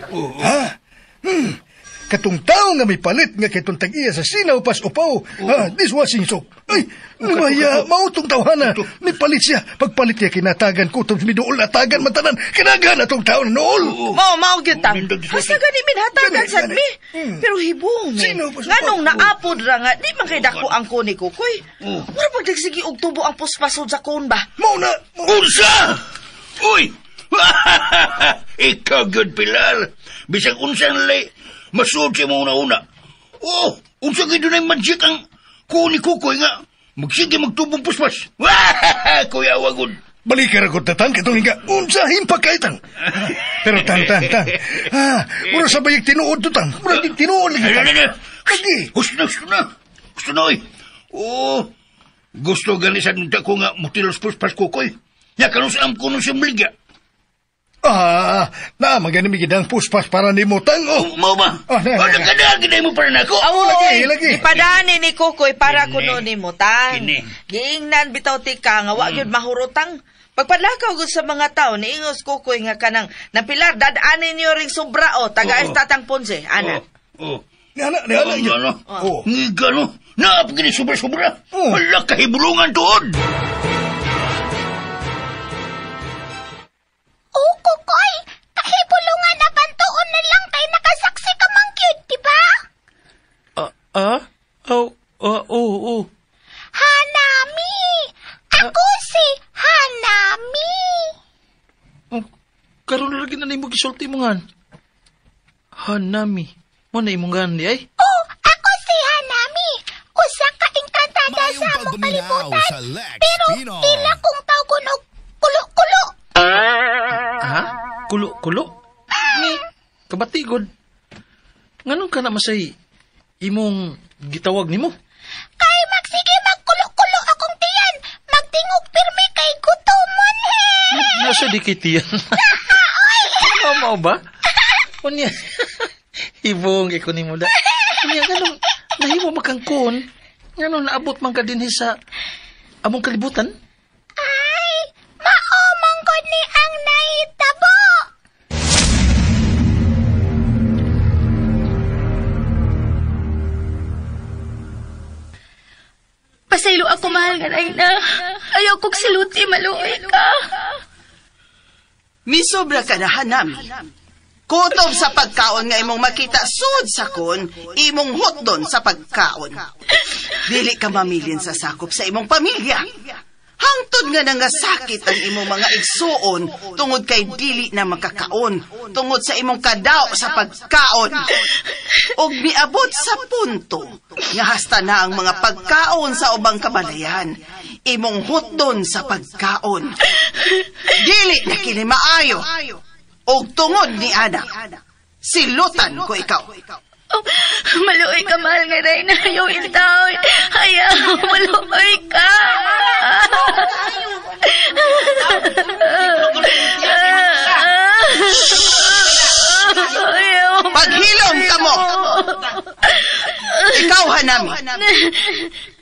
S3: katong tao nga may palit nga kitong tag-iya sa sinaw pas upaw. Dishwashing soap. Ay, maya, mautong tawhana. May palit siya. Pagpalit niya kinatagan ko itong miduol na tagan matanan. Kinagahan na itong tao na nool.
S7: Mao gyutang. Basta gani minhatagan sad mi. Pero hibong mi. Nganong naapod ra nga di man kay dako ang kuni kukoy. Wala pagdagsigi og tubo ang puspasod sa kon ba?
S3: Mao na.
S4: Unsa? Uy! Ikaw, good Pilar. Bisag unsang lay, masud siya mo una-una. Oh, unsa kayo na yung magic ang kuni kukoy nga. Magsige magtubong puspas. Kuya, wagod.
S3: Balikar ako tatang katong hinga. Unsa himpakaitan. Pero tang. Mura sa bayag tinuod to tang. Mura di tinuod lagi tang. Lagi.
S4: Gusto na, oy. Oh, gusto ganisan nita ko nga mutilos puspas kukoy. Ya kanusam ko nung siyang
S3: Maganimig ang puspas para ni mo tang.
S4: Mau ba? Nagkadagiday mo pa rin ako.
S3: Lagi.
S7: Ipadani ni Kukoy para kuno ni Mutang. Giingnan bitaw tika nga wag yun mahurutang. Pagpadlakaw gud sa mga tao ni ingos Kukoy nga kanang napilar dadanin niyo ring sobra taga Estatang Ponce. Ana.
S3: Nana yun.
S4: Ngiga no. Naapagin sobra-sobra. Wala kahibulungan doon.
S2: Kukoy, kahibulungan na bantuon na lang kay nakasaksi ka mang cute, di ba?
S5: Oo.
S2: Hanami! Ako si Hanami!
S5: Karoon na lagi na mo gisulti mo nga. Hanami. Mo na imong gani ay?
S2: Ako si Hanami. Usa ka engkantada sa among kalibutan. Pero ila kong tawgon og kulo-kulo.
S5: Kulo? Ni, kabatigod. Nganong ka na masay imong gitawag nimo?
S2: Kay magsige magkulo-kulo akong tiyan. Magtingog pirmi kay gutomon
S5: Nasa di kay tiyan. Mao ba? Unya. Ibong ko nimo da. Unya ganun, nahimo makangkon. Nganong naabot man ka dinhi sa among kalibutan?
S2: Ay, maomang ko ni ang nahitabo.
S9: Pasaylo ako, mahal nga Reyna. Ayaw kong siluti, maluoy ka.
S10: Misobra ka na, Hanami. Kutob sa pagkaon nga imong makita sud sa kon, imong hotdon sa pagkaon. Dili ka mamilin sa sakop sa imong pamilya. Hangtod nga nangasakit ang imong mga igsuon tungod kay dili na makakaon, tungod sa imong kadaw sa pagkaon. Og miabot sa punto nga hasta na ang mga pagkaon sa ubang kabalayan, imong hotdon sa pagkaon. Dili na kini maayo. Og tungod ni Ana, silutan ko ikaw.
S9: Maluoy ka, mahal nga Reyna. Ayaw intaw. Ayaw, maluoy ka.
S10: Paghilom ka mo. Ikaw, Hanami.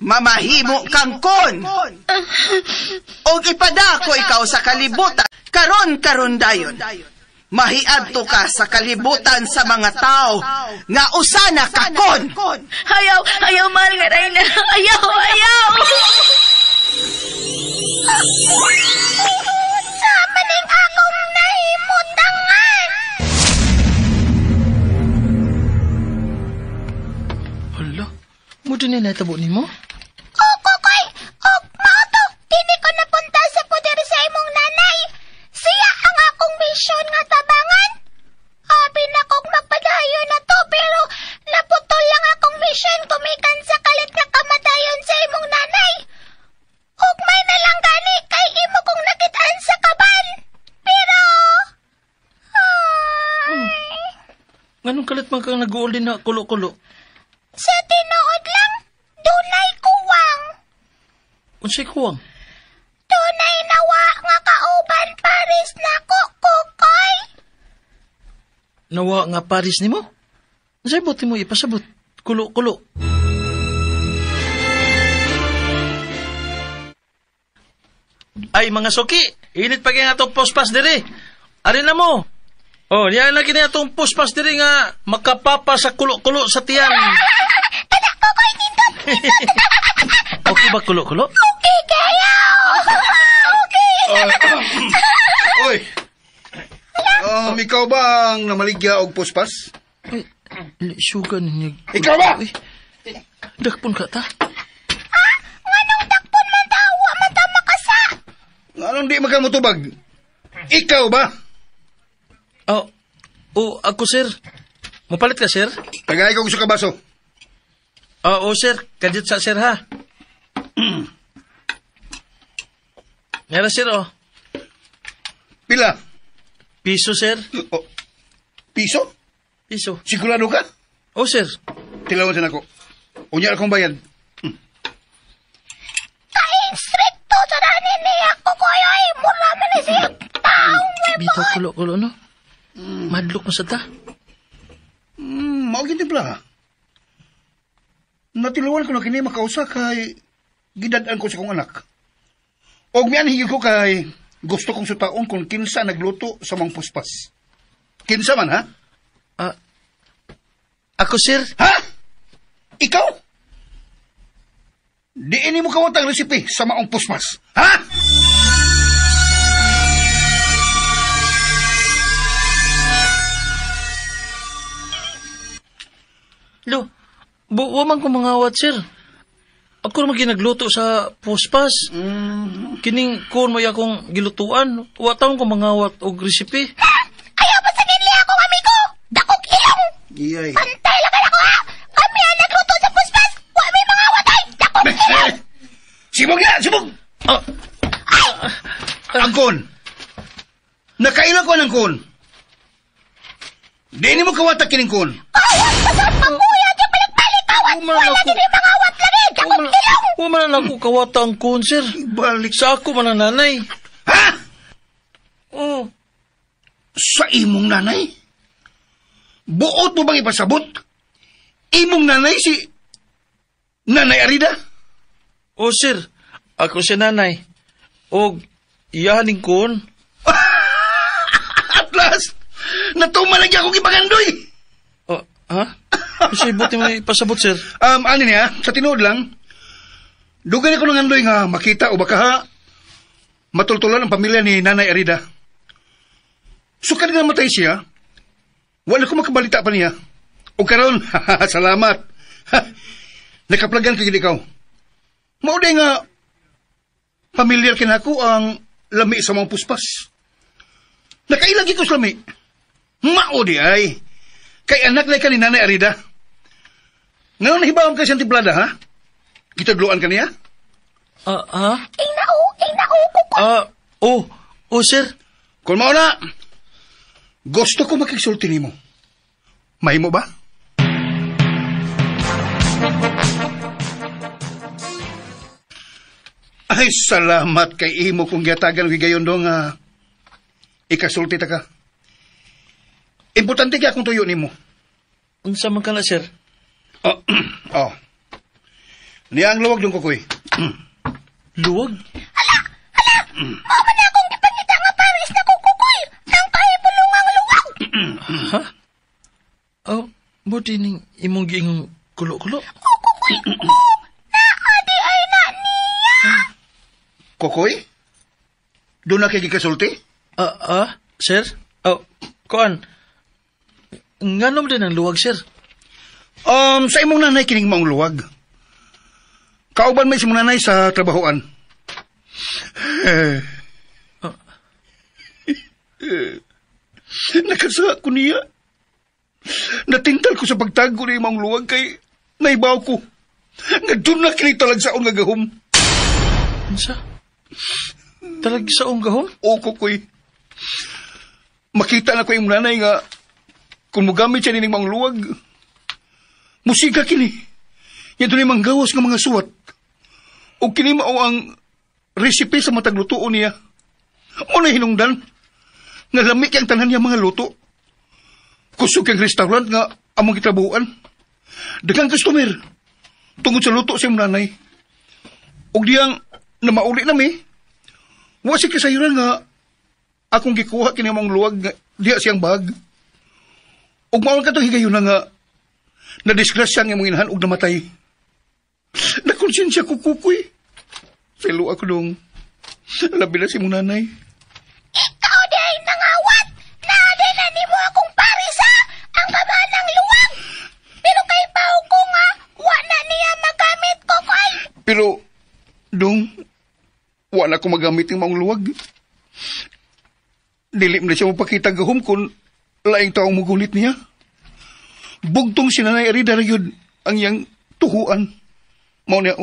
S10: Mamahimo kang kon. Og ipadako ikaw sa kalibutan. Karon dayon. Mahiadto ka sa kalibutan sa mga tao nga usana ka kon.
S9: Ayaw, mahal nga Reyna. Ayaw.
S2: Sama ning akong nahimutangan.
S5: Hala, mo din na natabo ni mo?
S2: Kukoy, mao to. Dili ko napunta sa poder sa imong nanay. Siya ang akong misyon nga tabangan. Abi na kong magpadayon na to, pero naputol lang akong misyon kumikan sa kalit na kamatayon sa imong nanay. Ugmay na lang gani kay imo kong nakitaan sa kaban. Pero...
S5: Nganong kalit man kang nag-uol din na kulo-kulo?
S2: Sa tinuod lang, dunay kuwang.
S5: Unsay kuwang?
S2: Dunay nawa nga kauban Paris na kukoy.
S5: Nawa nga Paris nimo? Unsay buti mo ipasabot? Kulo-kulo. Ay, mga suki, init pa kaya nga itong pospas dire. Arin na mo. Oh, diyan na kini atong puspas diri nga makapapa sa kulo-kulo sa tiyan.
S2: Kada ko ko'y nindot.
S5: Okay ba kulo-kulo?
S2: Okay kayo. Okay.
S4: Oy! Ikaw ba ang namaligya og puspas?
S5: Ay, sugan niya.
S4: Ikaw ba?
S5: Uy, dakpon ka ta?
S2: Nganong dakpon man tawa man ta makasa.
S4: Anong di makamutubag? Ikaw ba?
S5: Ako, sir. Mapalit ka, sir?
S4: Tagay ko gusto ka baso.
S5: Sir. Kadit sa sir, ha? Meron, sir,
S4: Pila?
S5: Piso, sir.
S4: Piso?
S5: Piso.
S4: Sigurado ka?
S5: Sir.
S4: Tilawan sa nako. Unya akong bayad.
S2: Kain stricto sa danin niya ko ko'y ay mura man ni siya. Taong may
S5: Bitaw kulo-kulo, no? Madlok mo sa ta.
S4: Maugin timpla. Natilawan ko na kini makausa kay gidadaan ko sa kong anak. Og mian higil ko kay gusto kong sutaon kung kinsa nagluto sa mga puspas. Kinsa man, ha?
S5: Ako, sir.
S4: Ha? Ikaw? Diin mo kawat ang resipe sa maong puspas. Ha?
S5: Lo, waman ko mangawat, sir. Ako naman ginagluto sa puspas. Kining kon may akong gilutuan. Wataon ko mangawat og resipe.
S2: ayaw pa sa nili akong amigo. Dakok ilong.
S4: Iyay.
S2: Antay lang ako ha. Kami ang nagluto sa puspas. Wa may mga watay. Dakok ilong.
S4: Sibog na! Sibog! Ang kon. Nakailan ko ng kon. Diin mo kawat ang kining kon.
S2: Kawat pa sa pagkuya. Di balik-balik kawat. Wala din yung mga wat lagi. Dakok ilong.
S5: Waman na ako kawata ang kon, sir.
S4: Balik.
S5: Sa ako man ang nanay.
S4: Ha?
S5: Oh.
S4: Sa imong nanay? Buot mo bang ipasabot? Imong nanay si Nanay Arida?
S5: Sir. Ako si nanay. Og iyahaning kon.
S4: Atlas! Natumalagi akong ipagandoy!
S5: Ha? Kasi buti mo ipasabot, sir.
S4: Ano niya, sa tinood lang, dugan ako ng andoy nga makita o baka ha, matultulan ang pamilya ni Nanay Arida. Sukad nga matay siya, wala ko makabalita pa niya. O karon, salamat. Nakaplagan kagid ikaw. Mauday nga, pamilyar kinako ang lami sa mga puspas. Nakailagi ko sa lami. Maudi ay, kay anak na ka ni Nanay Arida. Ngayon nahibawang ka siyang timplada, ha? Kitadluan ka niya?
S5: Ha?
S2: Inao,
S5: sir.
S4: Kung mauna, gusto ko makiksulti ni mo. Mahimo ba? Ay, salamat kay imo kung giyatagan o higayon do nga ikasulti ta ka. Importante kaya akong tuyo ni mo.
S5: Unsa man ka na, sir?
S4: Niya ang luwag yung kukoy.
S5: Luwag?
S2: Mama na akong ipangita nga paris na kukukoy. Nang kahipulong ang luwag.
S5: Ha? Buti ning imong giingong kulo-kulo?
S2: Kukukoy ko. Naadi ay na niya.
S4: Kukoy? Doon na kay gikasulti?
S5: Sir? Kuan? Nganom din ang luwag, sir?
S4: Sa imong nanay kining maong luwag. Kauban may si mong nanay sa trabahoan. Nakasa ko niya. Natintal ko sa pagtago ni imong luwag kay naibaw ko. Nagdun na kinitalag sa nga gahom.
S5: Unsa? Talag sa gahom?
S4: O kukoy. Makita na ko yung nanay nga kung mugamit siya nining mga luwag. Musika kini. Yan doon yung manggawas ng mga suwat. O kini mao ang resipe sa mataglutoon niya. O na hinungdan. Nga lamik ang tanan niya mga luto. Kusog ang restaurant nga among kitabuan. Daghang customer. Tungod sa luto sa iyong nanay. O diyang na mauli nami. Wasi kasayuran nga akong gikuha kini mong luwag diya siyang bag. Ug maol ka to higayon na nga nadisgrasya ang imong inahan ug namatay. Nakonsensya ko kukoy. Felo ako dong. Labi na si mong nanay.
S2: Ikaw day nangawat! Naday na ni mo akong parisa ang kamanang luwag! Pero kay pao ko nga, wala niya magamit ko kay...
S4: Pero, dong, wala ko magamit ng maong luwag. Dili mo na siya mapakita gahom kung laing taong magulit niya. Bugtong si Nanay Arida na yun ang iyang tuhuan. Mao niya,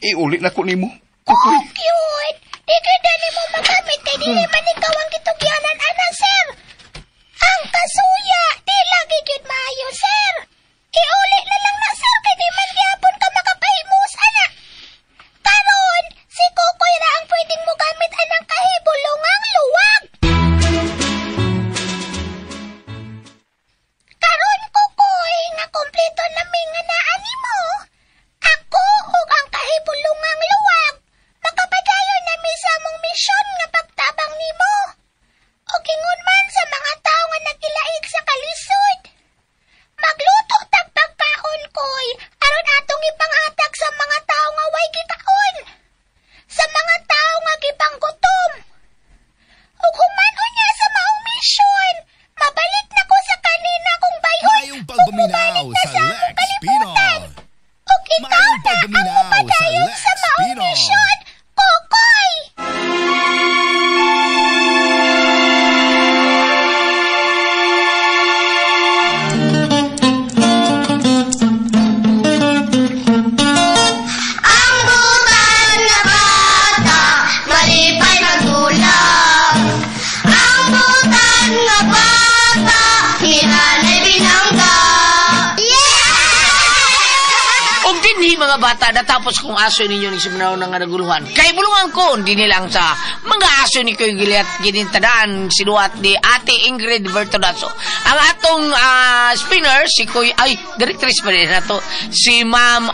S4: iulit na ko ni mo. Kukoy.
S2: Oh, cute! Di kada ni mo magamit kay dili man ikaw ang gitugyanan, ana, sir! Ang kasuya, di lagi gyud maayo, sir! Iuli na lang na, sir, kay di man gyapon ka makapahimus, ana! Karon, si Kukoy ra ang pwedeng mo gamit anang kahibulungang luwag! Karon, Kukoy, nga kompleto na nga naan nimo. Ako ug ang kahibulungang luwag makapadayon na mi sa among misyon nga pagtabang nimo. O gingon man sa mga tao nga nagkilaig sa kalisod. Magluto tag pagkaon koy aron atong ipangatag sa mga tao nga way gikaon. Sa mga tao nga gipanggutom. Ug human unya sa maong misyon, mabalik na ko sa kanina kong bayon.
S8: Mayong pagbuminaw sa Lex Pinol.
S2: Ug ikaw
S8: Mayong
S2: na
S8: pagbuminaw
S2: ang mapadayon
S8: sa
S2: sa
S8: Lex
S2: maong
S8: Pinol.
S2: misyon, Kukoy!
S11: Ang butan nga bata, malipay magdulag. Ang butan nga bata, hinanay binangga.
S1: Og dinhi mga bata, natapos kong aso ninyo ni Simanao nga naguluhan. Kay bulungan ko, hindi nilang sa mga aso ni Kuya Giliat ginintadaan sinuat ni Ate Ingrid Bertolaso. Ang atong spinner, si Kuya, directrice pa rin nato, si Ma'am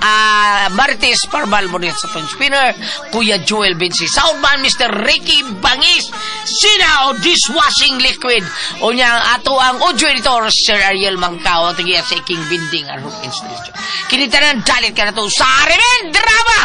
S1: Marites Parbal mo rin sa pang spinner, Kuya Joel Bensi. Soundman, Mr. Ricky Bangis, Sinao Dishwashing Liquid. O niya, ato ang audio editor, Sir Ariel Mangkao, tagiya sa iking binding ang installation. Kinitanan dalit ka na to sa Arimen Drama!